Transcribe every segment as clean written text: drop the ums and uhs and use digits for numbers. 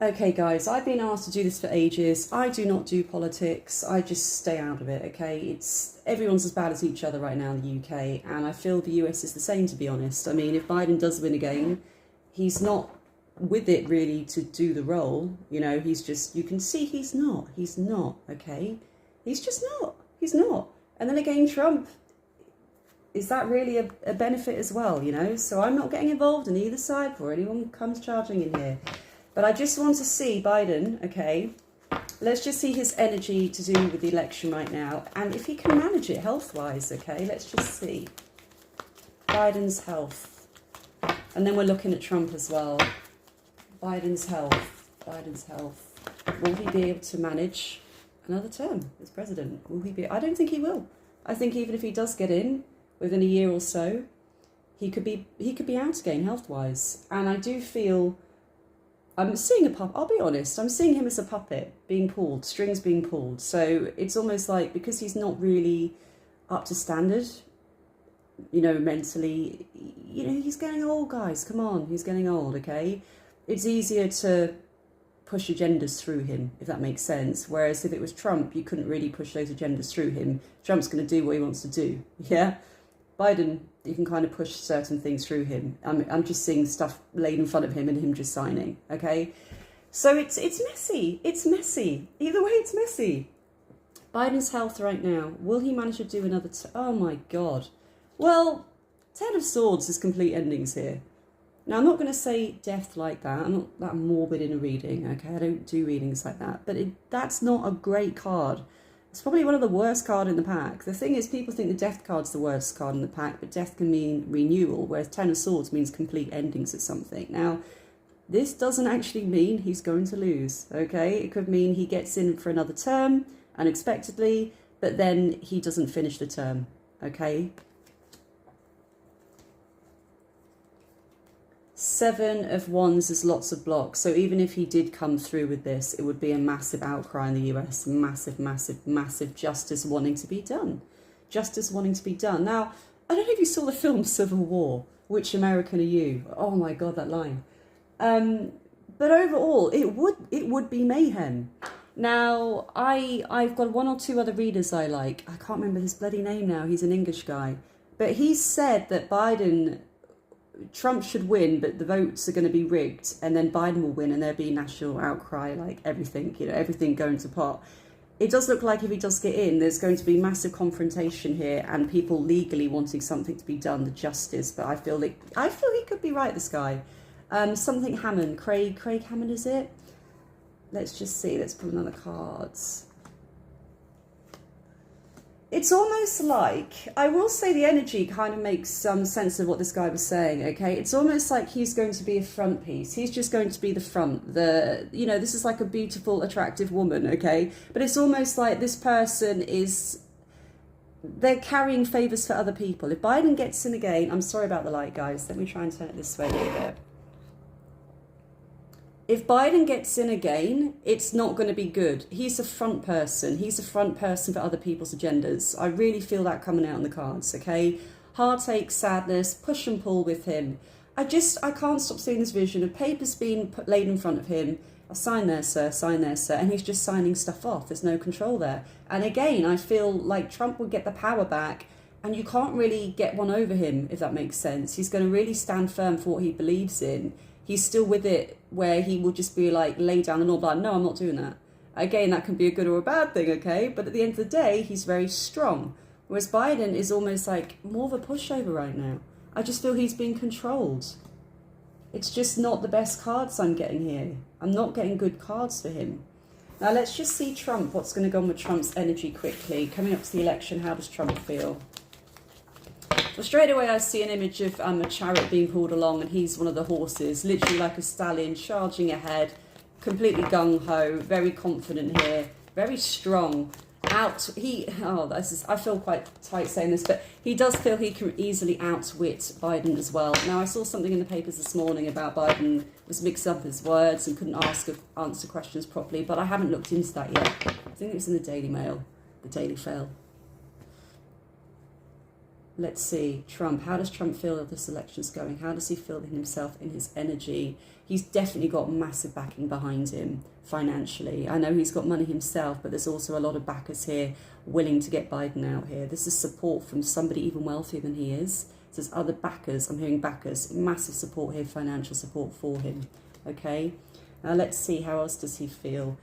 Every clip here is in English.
Okay, guys, I've been asked to do this for ages. I do not do politics. I just stay out of it, okay? Everyone's as bad as each other right now in the UK, and I feel the US is the same, to be honest. I mean, if Biden does win again, he's not with it really to do the role. You know, he's just, you can see he's not, okay? He's just not. He's not. And then again, Trump, is that really a benefit as well, you know? So I'm not getting involved in either side before anyone comes charging in here. But I just want to see Biden, okay? Let's just see his energy to do with the election right now. And if he can manage it health-wise, okay? Let's just see. Biden's health. And then we're looking at Trump as well. Biden's health. Biden's health. Will he be able to manage another term as president? Will he be? I don't think he will. I think even if he does get in within a year or so, he could be out again health-wise. And I do feel... I'm seeing a puppet, I'll be honest, I'm seeing him as a puppet being pulled, strings being pulled. So it's almost like, because he's not really up to standard, you know, mentally, you know, he's getting old, guys, come on, he's getting old, okay? It's easier to push agendas through him, if that makes sense. Whereas if it was Trump, you couldn't really push those agendas through him. Trump's going to do what he wants to do, yeah? Biden, you can kind of push certain things through him. I'm just seeing stuff laid in front of him and him just signing, okay? So it's messy. It's messy. Either way, it's messy. Biden's health right now. Will he manage to do another... Oh, my God. Well, Ten of Swords is complete endings here. Now, I'm not going to say death like that. I'm not that morbid in a reading, okay? I don't do readings like that. But that's not a great card. It's probably one of the worst cards in the pack. The thing is, people think the death card's the worst card in the pack, but death can mean renewal, whereas Ten of Swords means complete endings at something. Now, this doesn't actually mean he's going to lose, okay? It could mean he gets in for another term, unexpectedly, but then he doesn't finish the term, okay? Seven of Wands is lots of blocks. So even if he did come through with this, it would be a massive outcry in the US. Massive, massive, massive justice wanting to be done. Justice wanting to be done. Now, I don't know if you saw the film Civil War. Which American are you? Oh my God, that line. But overall, it would be mayhem. Now, I've got one or two other readers I like. I can't remember his bloody name now. He's an English guy. But he said that Trump should win, but the votes are going to be rigged, and then Biden will win, and there'll be national outcry, like everything, you know, everything going to pot. It does look like if he does get in, there's going to be massive confrontation here, and people legally wanting something to be done, the justice. But I feel he could be right, this guy. Something Hammond, Craig Hammond, is it? Let's just see. Let's pull another cards. It's almost like, I will say the energy kind of makes some sense of what this guy was saying, okay? It's almost like he's going to be a front piece. He's just going to be the front. You know, this is like a beautiful, attractive woman, okay? But it's almost like this person they're carrying favours for other people. If Biden gets in again, I'm sorry about the light, guys. Let me try and turn it this way a little bit. If Biden gets in again, it's not going to be good. He's a front person. He's a front person for other people's agendas. I really feel that coming out on the cards, okay? Heartache, sadness, push and pull with him. I can't stop seeing this vision of papers being laid in front of him. Sign there, sir, sign there, sir. And he's just signing stuff off. There's no control there. And again, I feel like Trump would get the power back, and you can't really get one over him, if that makes sense. He's going to really stand firm for what he believes in. He's still with it, where he will just be like, lay down the law, like, no, I'm not doing that. Again, that can be a good or a bad thing, okay? But at the end of the day, he's very strong. Whereas Biden is almost like more of a pushover right now. I just feel he's being controlled. It's just not the best cards I'm getting here. I'm not getting good cards for him. Now, let's just see Trump, what's going to go on with Trump's energy quickly. Coming up to the election, how does Trump feel? Well, straight away I see an image of a chariot being pulled along, and he's one of the horses, literally like a stallion, charging ahead, completely gung-ho, very confident here, very strong. I feel quite tight saying this, but he does feel he can easily outwit Biden as well. Now, I saw something in the papers this morning about Biden was mixed up his words and couldn't answer questions properly, but I haven't looked into that yet. I think it was in the Daily Mail, the Daily Fail. let's see, Trump. How does Trump feel that this election's going? How does he feel in himself, in his energy? He's definitely got massive backing behind him financially. I know he's got money himself, but there's also a lot of backers here willing to get Biden out here. This is support from somebody even wealthier than he is. There's other backers. I'm hearing backers. Massive support here, financial support for him. Okay? Now let's see, how else does he feel?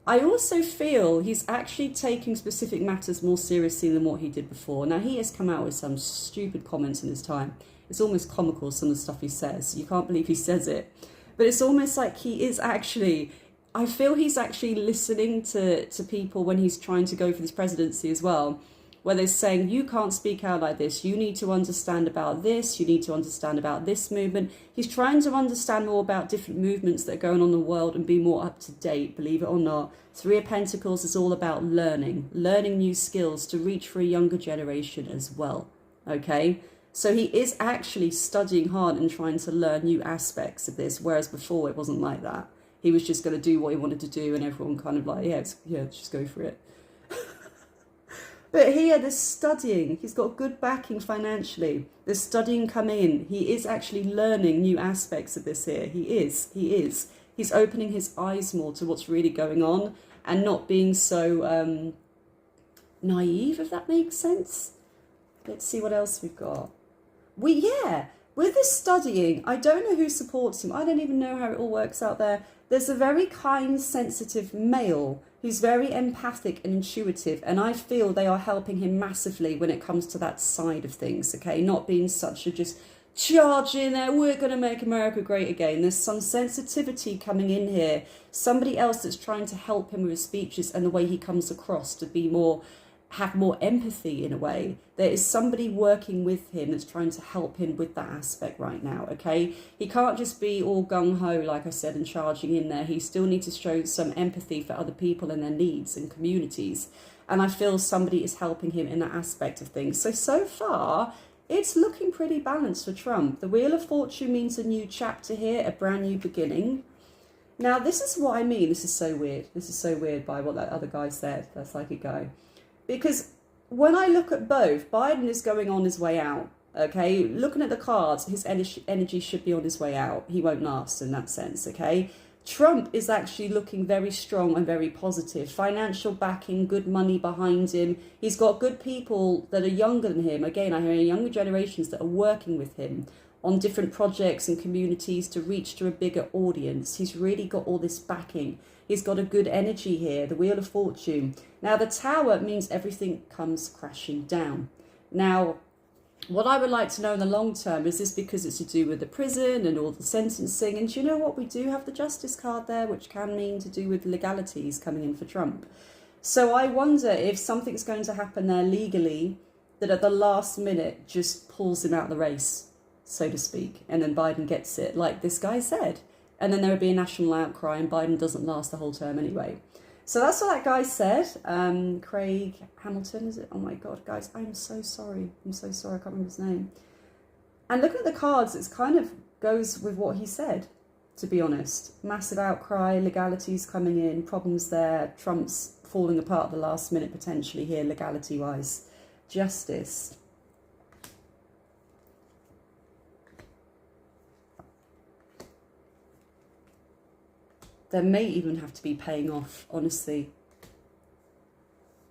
I also feel he's actually taking specific matters more seriously than what he did before. Now, he has come out with some stupid comments in his time. It's almost comical, some of the stuff he says. You can't believe he says it. But it's almost like he is actually... I feel he's actually listening to people when he's trying to go for this presidency as well, where they're saying, you can't speak out like this. You need to understand about this. You need to understand about this movement. He's trying to understand more about different movements that are going on in the world and be more up to date, believe it or not. Three of Pentacles is all about learning new skills to reach for a younger generation as well. Okay? So he is actually studying hard and trying to learn new aspects of this, whereas before it wasn't like that. He was just going to do what he wanted to do and everyone kind of like, yeah, let's just go for it. But here, there's studying. He's got good backing financially. There's studying coming in. He is actually learning new aspects of this here. He is. He's opening his eyes more to what's really going on and not being so naive, if that makes sense. Let's see what else we've got. With this studying, I don't know who supports him. I don't even know how it all works out there. There's a very kind, sensitive male who's very empathic and intuitive, and I feel they are helping him massively when it comes to that side of things, okay? Not being such a just charge in there, we're going to make America great again. There's some sensitivity coming in here. Somebody else that's trying to help him with his speeches and the way he comes across to be more... have more empathy in a way. There is somebody working with him that's trying to help him with that aspect right now, okay? He can't just be all gung-ho, like I said, and charging in there. He still needs to show some empathy for other people and their needs and communities. And I feel somebody is helping him in that aspect of things. So far, it's looking pretty balanced for Trump. The Wheel of Fortune means a new chapter here, a brand new beginning. Now, this is what I mean. This is so weird. This is so weird by what that other guy said. That's like a guy. Because when I look at both, Biden is going on his way out, okay? Looking at the cards, his energy should be on his way out. He won't last in that sense, okay? Trump is actually looking very strong and very positive. Financial backing, good money behind him. He's got good people that are younger than him. Again, I hear younger generations that are working with him on different projects and communities to reach to a bigger audience. He's really got all this backing. He's got a good energy here, the Wheel of Fortune. Now, the Tower means everything comes crashing down. Now, what I would like to know in the long term, is this because it's to do with the prison and all the sentencing? And do you know what? We do have the Justice card there, which can mean to do with legalities coming in for Trump. So I wonder if something's going to happen there legally that at the last minute just pulls him out of the race, so to speak. And then Biden gets it, like this guy said. And then there would be a national outcry and Biden doesn't last the whole term anyway. So that's what that guy said. Craig Hamilton, is it? Oh my God, guys, I'm so sorry. I'm so sorry, I can't remember his name. And looking at the cards, it kind of goes with what he said, to be honest. Massive outcry, legalities coming in, problems there. Trump's falling apart at the last minute potentially here, legality-wise. Justice. There may even have to be paying off, honestly.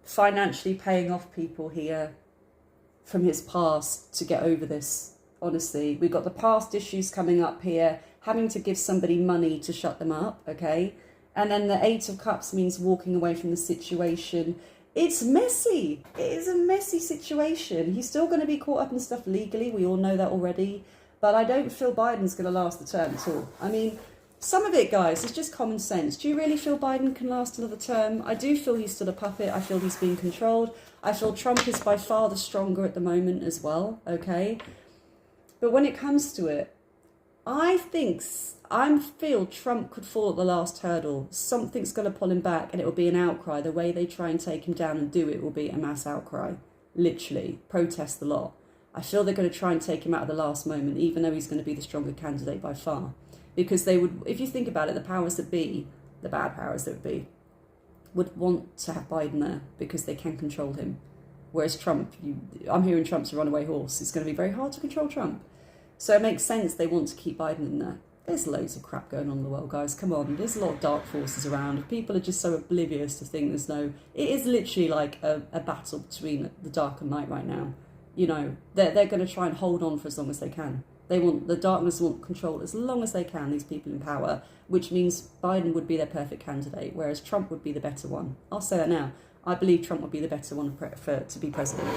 Financially paying off people here from his past to get over this, honestly. We've got the past issues coming up here, having to give somebody money to shut them up, okay? And then the Eight of Cups means walking away from the situation. It's messy. It is a messy situation. He's still going to be caught up in stuff legally. We all know that already. But I don't feel Biden's going to last the term at all. I mean... some of it, guys, is just common sense. Do you really feel Biden can last another term? I do feel he's still a puppet. I feel he's being controlled. I feel Trump is by far the stronger at the moment as well, okay? But when it comes to it, I feel Trump could fall at the last hurdle. Something's going to pull him back and it will be an outcry. The way they try and take him down and do it will be a mass outcry. Literally. Protest the lot. I feel they're going to try and take him out at the last moment, even though he's going to be the stronger candidate by far. Because they would, if you think about it, the powers that be, the bad powers that be, would want to have Biden there because they can control him. Whereas Trump, I'm hearing Trump's a runaway horse. It's going to be very hard to control Trump. So it makes sense they want to keep Biden in there. There's loads of crap going on in the world, guys. Come on, there's a lot of dark forces around. If people are just so oblivious to think there's no... It is literally like a battle between the dark and light right now. You know, they're going to try and hold on for as long as they can. The darkness want control as long as they can, these people in power, which means Biden would be their perfect candidate, whereas Trump would be the better one. I'll say that now. I believe Trump would be the better one to be president.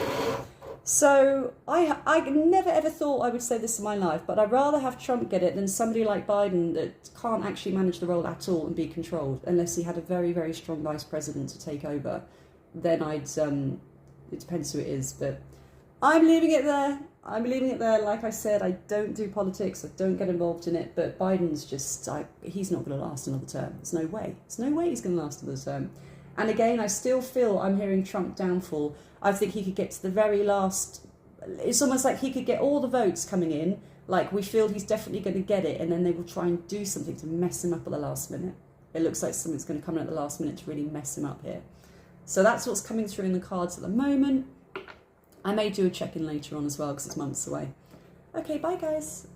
So I never ever thought I would say this in my life, but I'd rather have Trump get it than somebody like Biden that can't actually manage the role at all and be controlled, unless he had a very, very strong vice president to take over. Then I'd, it depends who it is, but I'm leaving it there. I'm leaving it there. Like I said, I don't do politics. I don't get involved in it, but Biden's just, he's not going to last another term. There's no way. There's no way he's going to last another term. And again, I still feel I'm hearing Trump downfall. I think he could get to the very last... It's almost like he could get all the votes coming in. Like, we feel he's definitely going to get it, and then they will try and do something to mess him up at the last minute. It looks like something's going to come in at the last minute to really mess him up here. So that's what's coming through in the cards at the moment. I may do a check-in later on as well, because it's months away. Okay, bye, guys.